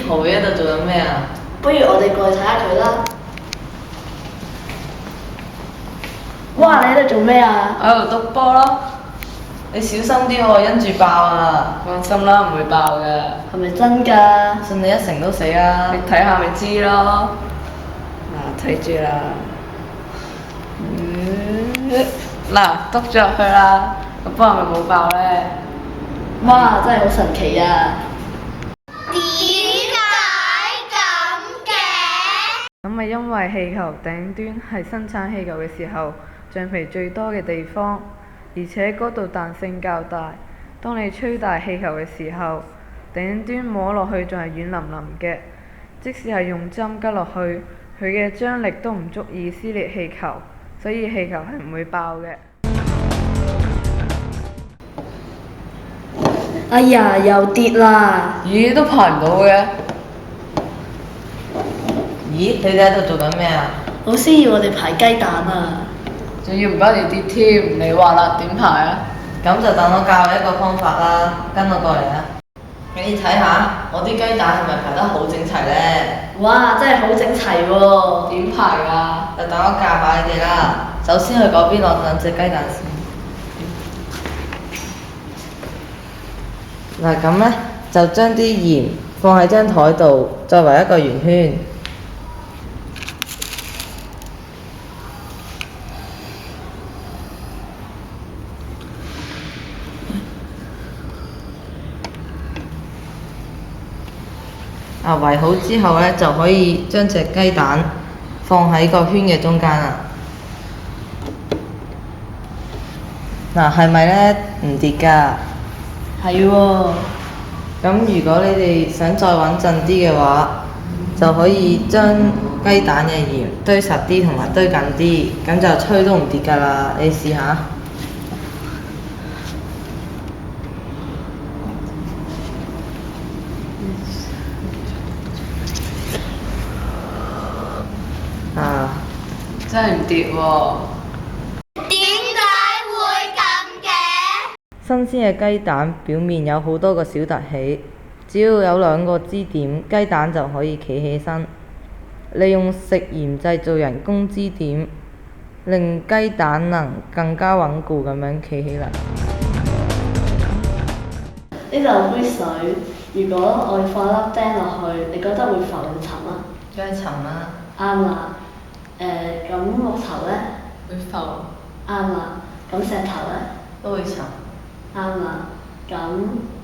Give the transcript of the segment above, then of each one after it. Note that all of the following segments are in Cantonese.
豪偉喺度做緊咩啊？不如我哋過去睇下佢啦。哇！你喺度做咩啊？我喺度篤波咯。你小心啲喎，因住爆啊！放心啦，唔會爆㗎。係咪真㗎？信你一成都死啊！你睇下咪知咯。嗱，睇住啦。嗱，篤咗入去啦，個波係咪冇爆咧？哇！真係好神奇啊！點解咁嘅？咁咪因為氣球頂端係生產氣球嘅時候橡皮最多嘅地方，而且嗰度彈性較大。當你吹大氣球嘅時候，頂端摸落去仲係軟腍腍嘅，即使係用針吉落去，佢嘅張力都唔足以撕裂氣球，所以氣球係唔會爆嘅。哎呀！又跌啦！咦，都排唔到嘅。咦，你哋喺度做緊咩啊？老師要我哋排雞蛋啊！仲要唔幫你跌添，你話啦，點排啊？咁就等我教你一個方法啦，跟我過嚟啊！你睇下，我啲雞蛋係咪排得好整齊咧？哇！真係好整齊喎！點排㗎？就等我教下你哋啦。首先去嗰邊攞兩隻雞蛋先。嗱咁咧，就將啲鹽放喺張台度，再圍一個圓圈。圍好之後咧，就可以將隻雞蛋放喺個圈嘅中間啦。嗱，係咪咧唔跌㗎？係喎。咁如果你哋想再穩陣啲嘅話，就可以將雞蛋嘅鹽堆實啲同埋堆緊啲，咁就吹都唔跌㗎啦。你試下。真係唔跌喎。點解會咁嘅？新鮮嘅雞蛋表面有好多個小凸起，只要有兩個支點，雞蛋就可以企起身。利用食鹽製造人工支點，令雞蛋能更加穩固咁樣企起嚟。呢度有杯水，如果我放粒釘落去，你覺得會浮定沉啊？梗係沉啦。啱啦。咁木頭咧？會浮。啱啦。咁石頭咧？都會沉。啱啦。咁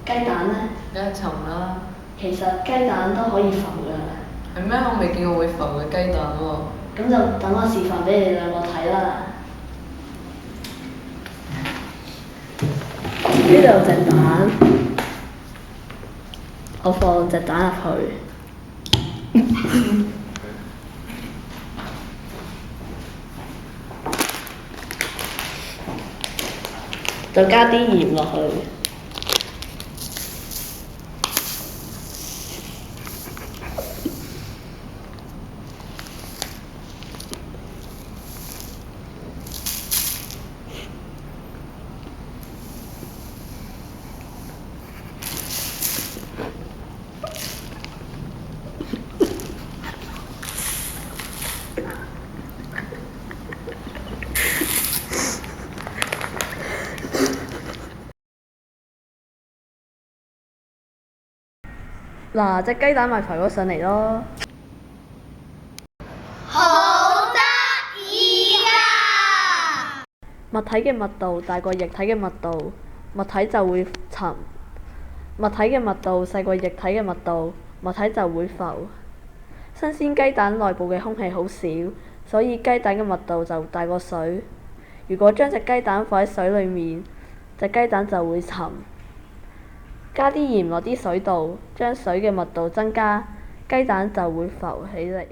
雞蛋咧？梗係沉啦。其實雞蛋都可以浮㗎。係咩？我未見過會浮嘅雞蛋喎。咁就等我示範俾你兩個睇啦。呢度有隻蛋，我放隻蛋入去。就加啲鹽落去。嗱，隻雞蛋咪浮咗上嚟咯。好得意啊！物體嘅密度大過液體嘅密度，物體就會沉；物體嘅密度細過液體嘅密度，物體就會浮。新鮮雞蛋內部嘅空氣好少，所以雞蛋嘅密度就大過水。如果將隻雞蛋放喺水裡面，隻雞蛋就會沉。加啲鹽落啲水度，將水嘅密度增加，雞蛋就會浮起嚟。